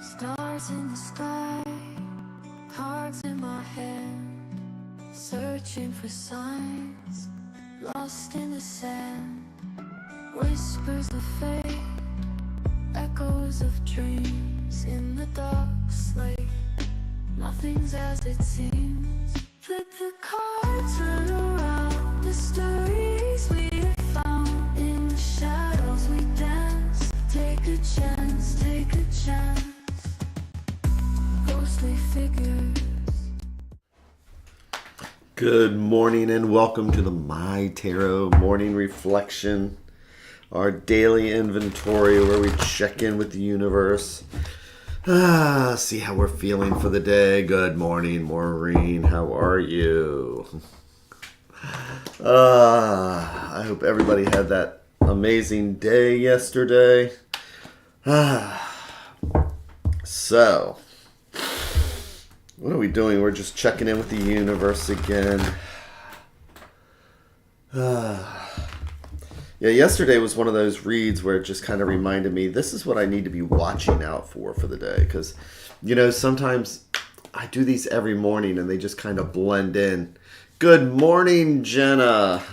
Stars in the sky, cards in my hand, searching for signs, lost in the sand. Whispers of fate, echoes of dreams in the dark slate. Nothing's as it seems. Flip the cards, turn around. The stories we have found. In the shadows we dance. Take a chance, take a chance. Ghostly figures. Good morning and welcome to the MyTarot morning reflection, our daily inventory where we check in with the universe. See how we're feeling for the day. Good morning, Maureen. How are you? I hope everybody had that amazing day yesterday. So, what are we doing? We're just checking in with the universe again. Yeah, yesterday was one of those reads where it just kind of reminded me, this is what I need to be watching out for the day. Because, you know, sometimes I do these every morning and they just kind of blend in. Good morning, Jenna.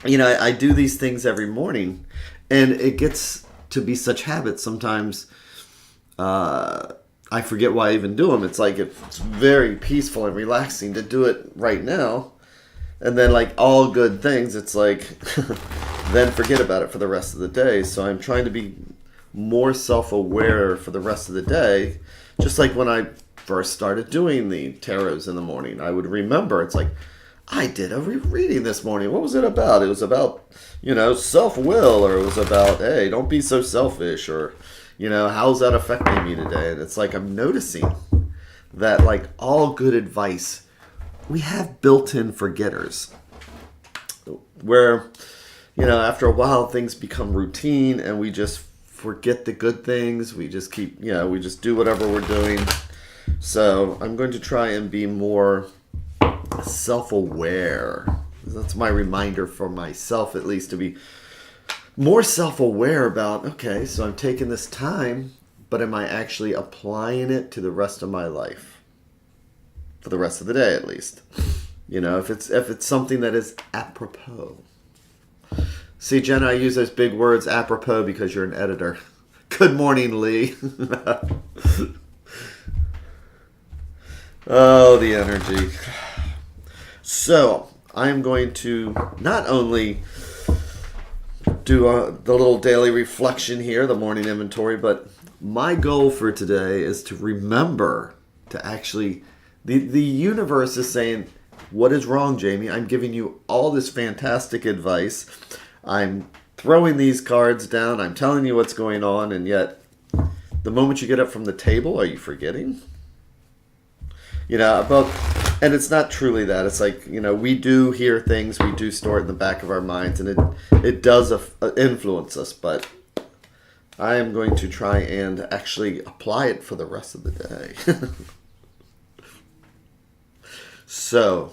You know, I do these things every morning and it gets to be such habits. Sometimes I forget why I even do them. It's like it's very peaceful and relaxing to do it right now. And then like all good things, it's like, then forget about it for the rest of the day. So I'm trying to be more self-aware for the rest of the day. Just like when I first started doing the tarots in the morning, I would remember, it's like, I did a reading this morning. What was it about? It was about, you know, self-will, or it was about, hey, don't be so selfish, or, you know, how's that affecting me today? And it's like I'm noticing that like all good advice, we have built-in forgetters where, you know, after a while things become routine and we just forget the good things. We just keep, you know, we just do whatever we're doing. So I'm going to try and be more self-aware. That's my reminder for myself, at least, to be more self-aware about, okay, so I'm taking this time, but am I actually applying it to the rest of my life? For the rest of the day, at least. You know, if it's something that is apropos. See, Jenna, I use those big words, apropos, because you're an editor. Good morning, Lee. Oh, the energy. So, I'm going to not only do the little daily reflection here, the morning inventory, but my goal for today is to remember to actually... The universe is saying, what is wrong, Jamie? I'm giving you all this fantastic advice. I'm throwing these cards down. I'm telling you what's going on. And yet, the moment you get up from the table, are you forgetting? You know, and it's not truly that. It's like, you know, we do hear things. We do store it in the back of our minds. And it does influence us. But I am going to try and actually apply it for the rest of the day. So,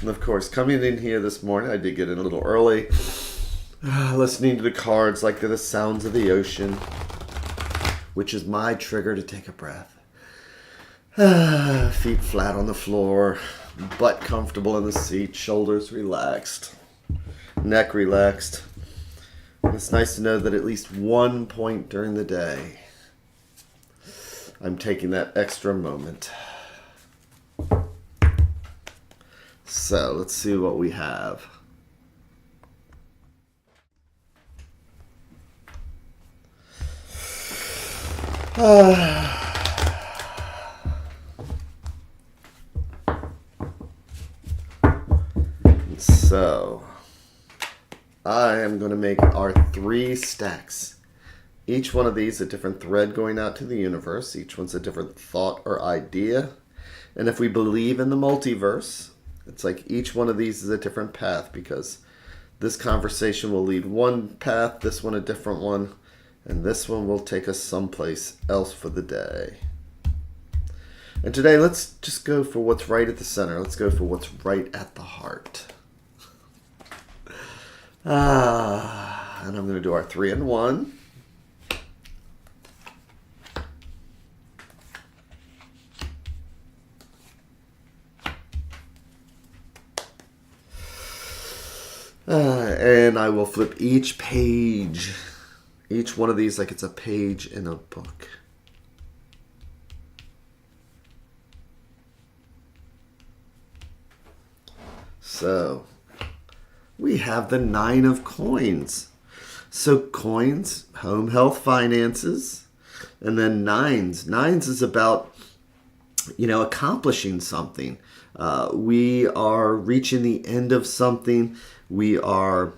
and of course, coming in here this morning, I did get in a little early, listening to the cards like they're the sounds of the ocean, which is my trigger to take a breath. Feet flat on the floor, butt comfortable in the seat, shoulders relaxed, neck relaxed. And it's nice to know that at least one point during the day, I'm taking that extra moment. So, let's see what we have. So, I am going to make our 3 stacks. Each one of these a different thread going out to the universe. Each one's a different thought or idea. And if we believe in the multiverse, it's like each one of these is a different path, because this conversation will lead one path, this one a different one, and this one will take us someplace else for the day. And today, let's just go for what's right at the center. Let's go for what's right at the heart. And I'm going to do our 3 and 1. And I will flip each page, each one of these like it's a page in a book. So we have the 9 of coins. So coins, home, health, finances, and then nines. Nines is about, accomplishing something. We are reaching the end of something. We are,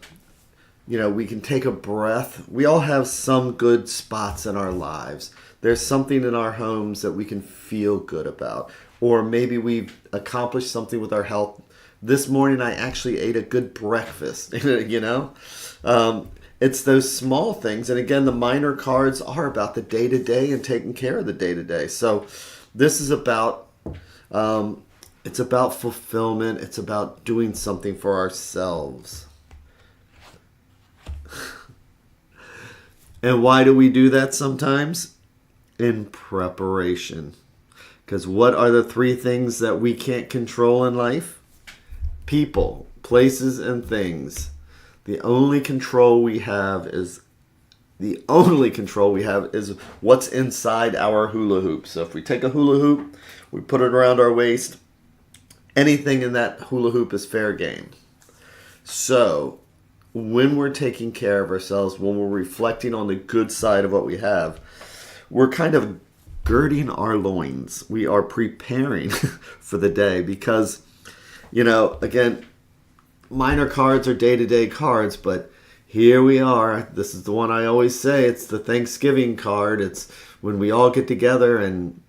we can take a breath. We all have some good spots in our lives. There's something in our homes that we can feel good about. Or maybe we've accomplished something with our health. This morning I actually ate a good breakfast, It's those small things. And again, the minor cards are about the day-to-day and taking care of the day-to-day. So this is about, it's about fulfillment. It's about doing something for ourselves. And why do we do that sometimes? In preparation. Because what are the 3 things that we can't control in life? People, places, and things. The only control we have is what's inside our hula hoop. So if we take a hula hoop, we put it around our waist, anything in that hula hoop is fair game. So when we're taking care of ourselves, when we're reflecting on the good side of what we have, we're kind of girding our loins. We are preparing for the day because, again, minor cards are day-to-day cards, but here we are. This is the one I always say. It's the Thanksgiving card. It's when we all get together and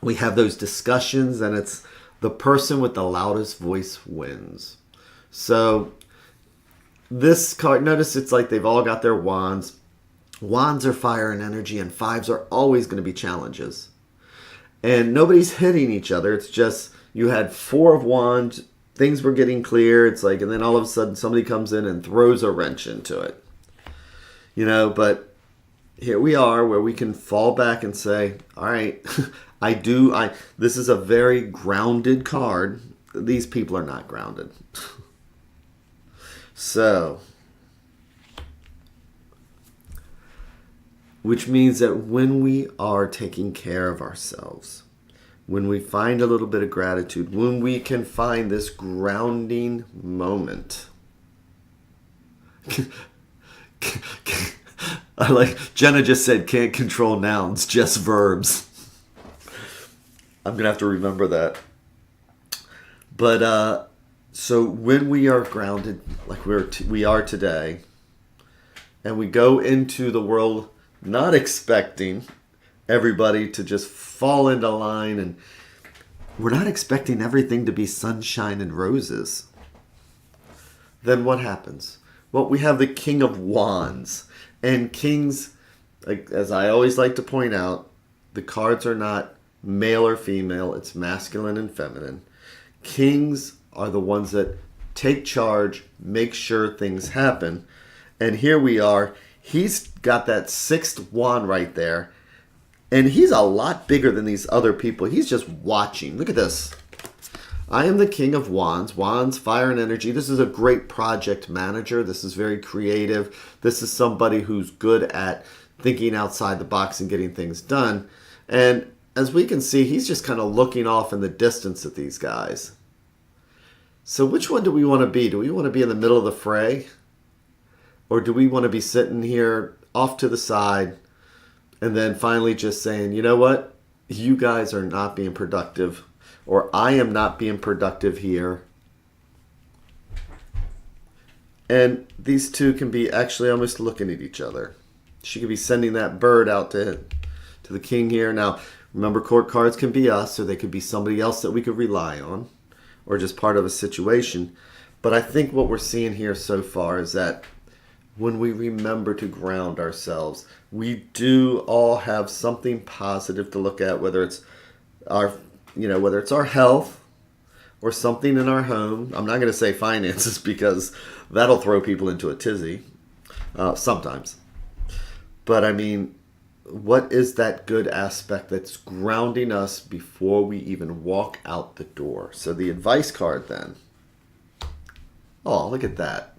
we have those discussions, and it's the person with the loudest voice wins. So this card, notice it's like they've all got their wands. Wands are fire and energy, and 5s are always going to be challenges. And nobody's hitting each other. It's just you had 4 of wands. Things were getting clear. It's like, and then all of a sudden somebody comes in and throws a wrench into it. But here we are where we can fall back and say, all right, this is a very grounded card. These people are not grounded. So, which means that when we are taking care of ourselves, when we find a little bit of gratitude, when we can find this grounding moment. I like, Jenna just said can't control nouns, just verbs. I'm going to have to remember that. But, so when we are grounded, like we are today, and we go into the world not expecting everybody to just fall into line, and we're not expecting everything to be sunshine and roses, then what happens? Well, we have the King of Wands. And kings, like, as I always like to point out, the cards are not male or female. It's masculine and feminine. Kings are the ones that take charge, make sure things happen. And here we are. He's got that 6th wand right there. And he's a lot bigger than these other people. He's just watching. Look at this. I am the King of Wands. Wands, fire and energy. This is a great project manager. This is very creative. This is somebody who's good at thinking outside the box and getting things done. And as we can see, he's just kind of looking off in the distance at these guys. So which one do we want to be? Do we want to be in the middle of the fray? Or do we want to be sitting here off to the side and then finally just saying, you know what? You guys are not being productive, or I am not being productive here. And these two can be actually almost looking at each other. She could be sending that bird out to the king here. Now, remember, court cards can be us, or they could be somebody else that we could rely on, or just part of a situation. But I think what we're seeing here so far is that when we remember to ground ourselves, we do all have something positive to look at, whether it's our health or something in our home. I'm not going to say finances because that'll throw people into a tizzy sometimes. But I mean, what is that good aspect that's grounding us before we even walk out the door? So the advice card then. Oh, look at that.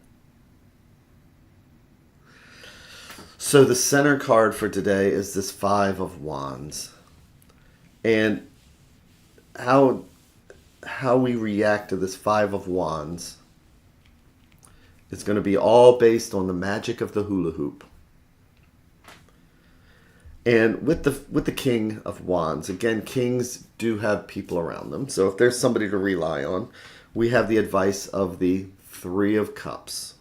So the center card for today is this Five of Wands. And how we react to this Five of Wands is going to be all based on the magic of the hula hoop. And with the King of Wands, again, kings do have people around them. So if there's somebody to rely on, we have the advice of the Three of Cups.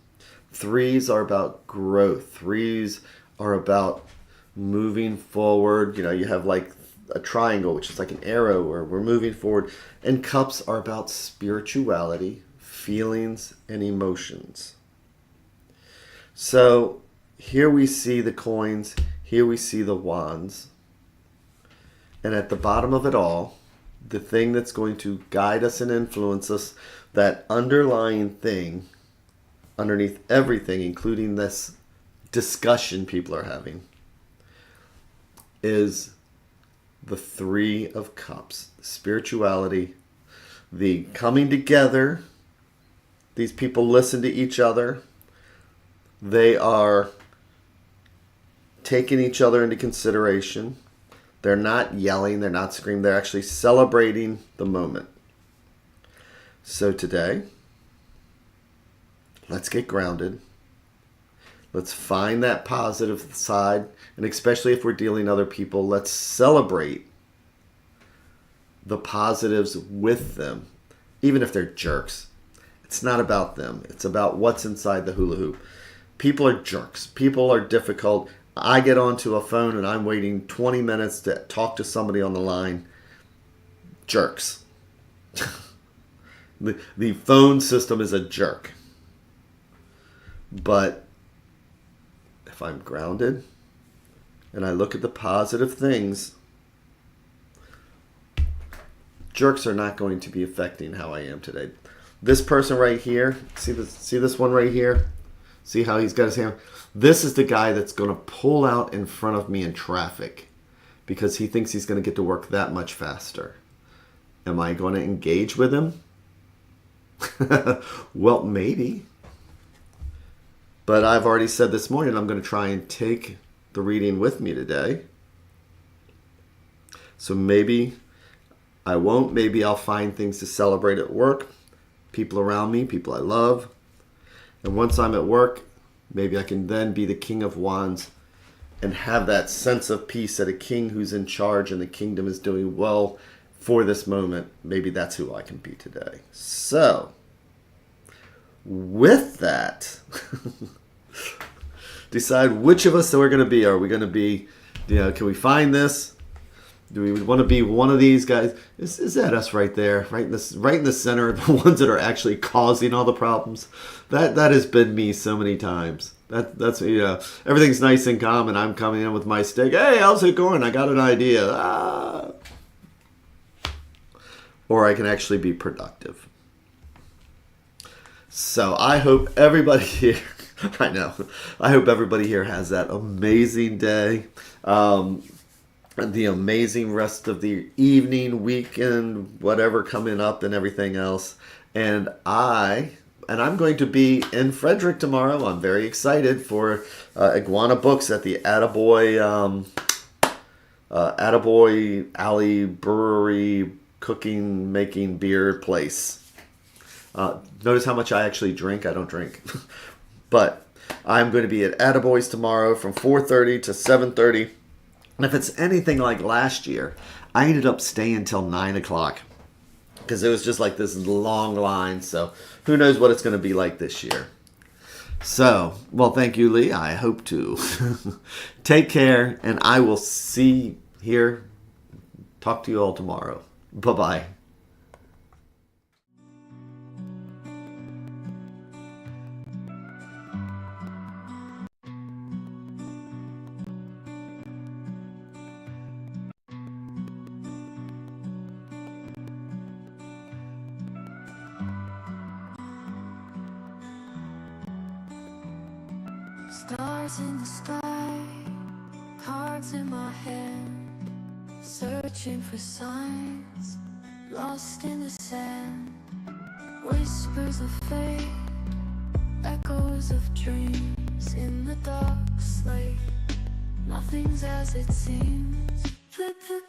Threes are about growth. Threes are about moving forward. You know, you have like a triangle, which is like an arrow where we're moving forward. And cups are about spirituality, feelings, and emotions. So here we see the coins. Here we see the wands. And at the bottom of it all, the thing that's going to guide us and influence us, that underlying thing underneath everything, including this discussion people are having, is the Three of Cups. Spirituality, the coming together. These people listen to each other. They are taking each other into consideration. They're not yelling, they're not screaming, they're actually celebrating the moment. So today, let's get grounded. Let's find that positive side. And especially if we're dealing with other people, let's celebrate the positives with them. Even if they're jerks. It's not about them. It's about what's inside the hula hoop. People are jerks. People are difficult. I get onto a phone and I'm waiting 20 minutes to talk to somebody on the line. Jerks. The phone system is a jerk. But if I'm grounded and I look at the positive things, jerks are not going to be affecting how I am today. This person right here, see this one right here? See how he's got his hand? This is the guy that's going to pull out in front of me in traffic because he thinks he's going to get to work that much faster. Am I going to engage with him? Well, maybe. But I've already said this morning I'm going to try and take the reading with me today. So maybe I won't. Maybe I'll find things to celebrate at work. People around me, people I love. And once I'm at work, maybe I can then be the King of Wands and have that sense of peace that a king who's in charge and the kingdom is doing well for this moment. Maybe that's who I can be today. So, with that, decide which of us that we're going to be. Are we going to be, can we find this? Do we want to be one of these guys? Is that us right there, right in the center, the ones that are actually causing all the problems? That has been me so many times. That's everything's nice and calm, and I'm coming in with my stick. Hey, how's it going? I got an idea. Or I can actually be productive. So I hope everybody here, I hope everybody here has that amazing day. The amazing rest of the evening, weekend, whatever coming up and everything else. And I'm going to be in Frederick tomorrow. I'm very excited for Iguana Books at the Attaboy Alley Brewery cooking, making beer place. Notice how much I actually drink. I don't drink. But I'm going to be at Attaboy's tomorrow from 4:30 to 7:30. And if it's anything like last year, I ended up staying till 9 o'clock because it was just like this long line. So who knows what it's going to be like this year. So, well, thank you, Lee. I hope to. Take care, and I will talk to you all tomorrow. Bye-bye. Stars in the sky, cards in my hand, searching for signs, lost in the sand. Whispers of fate, echoes of dreams in the dark slate. Nothing's as it seems. Flip the